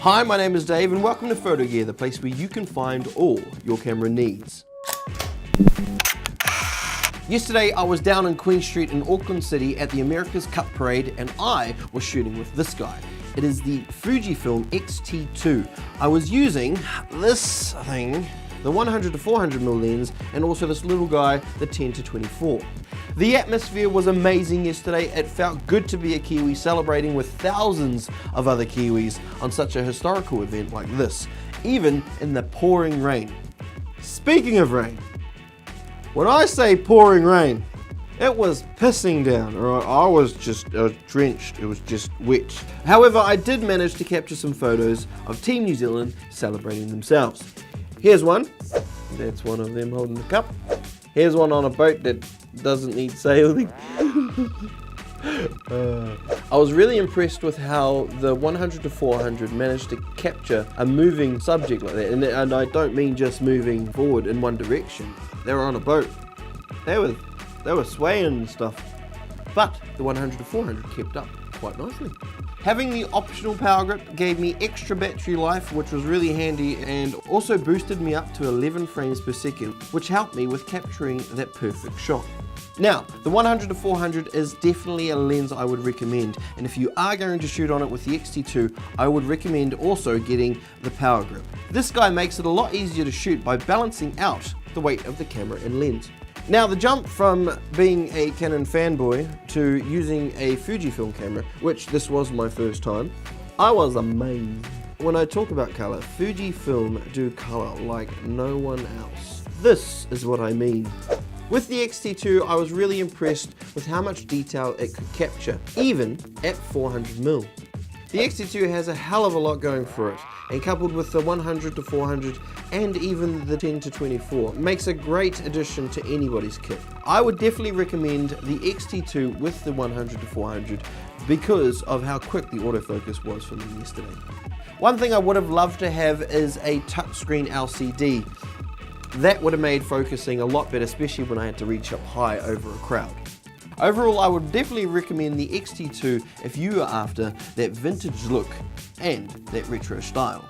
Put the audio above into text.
Hi, my name is Dave and welcome to Photo Gear, the place where you can find all your camera needs. Yesterday I was down in Queen Street in Auckland City at the America's Cup Parade and I was shooting with this guy. It is the Fujifilm X-T2. I was using this thing, the 100-400mm lens, and also this little guy, the 10-24. The atmosphere was amazing yesterday. It felt good to be a Kiwi celebrating with thousands of other Kiwis on such a historical event like this, even in the pouring rain. Speaking of rain, when I say pouring rain, it was pissing down, or I was drenched, it was just wet. However, I did manage to capture some photos of Team New Zealand celebrating themselves. Here's one, that's one of them holding the cup. Here's one on a boat that doesn't need sailing. I was really impressed with how the 100-400 managed to capture a moving subject like that, and I don't mean just moving forward in one direction. They were on a boat. They were swaying and stuff, but the 100-400 kept up quite nicely. Having the optional power grip gave me extra battery life, which was really handy, and also boosted me up to 11 frames per second, which helped me with capturing that perfect shot. Now, the 100-400 is definitely a lens I would recommend, and if you are going to shoot on it with the X-T2, I would recommend also getting the power grip. This guy makes it a lot easier to shoot by balancing out the weight of the camera and lens. Now, the jump from being a Canon fanboy to using a Fujifilm camera, which this was my first time, I was amazed. When I talk about color, Fujifilm do color like no one else. This is what I mean. With the X-T2, I was really impressed with how much detail it could capture, even at 400mm. The X-T2 has a hell of a lot going for it, and coupled with the 100-400 and even the 10-24, makes a great addition to anybody's kit. I would definitely recommend the X-T2 with the 100-400 because of how quick the autofocus was for me yesterday. One thing I would have loved to have is a touchscreen LCD. That would have made focusing a lot better, especially when I had to reach up high over a crowd. Overall, I would definitely recommend the X-T2 if you are after that vintage look and that retro style.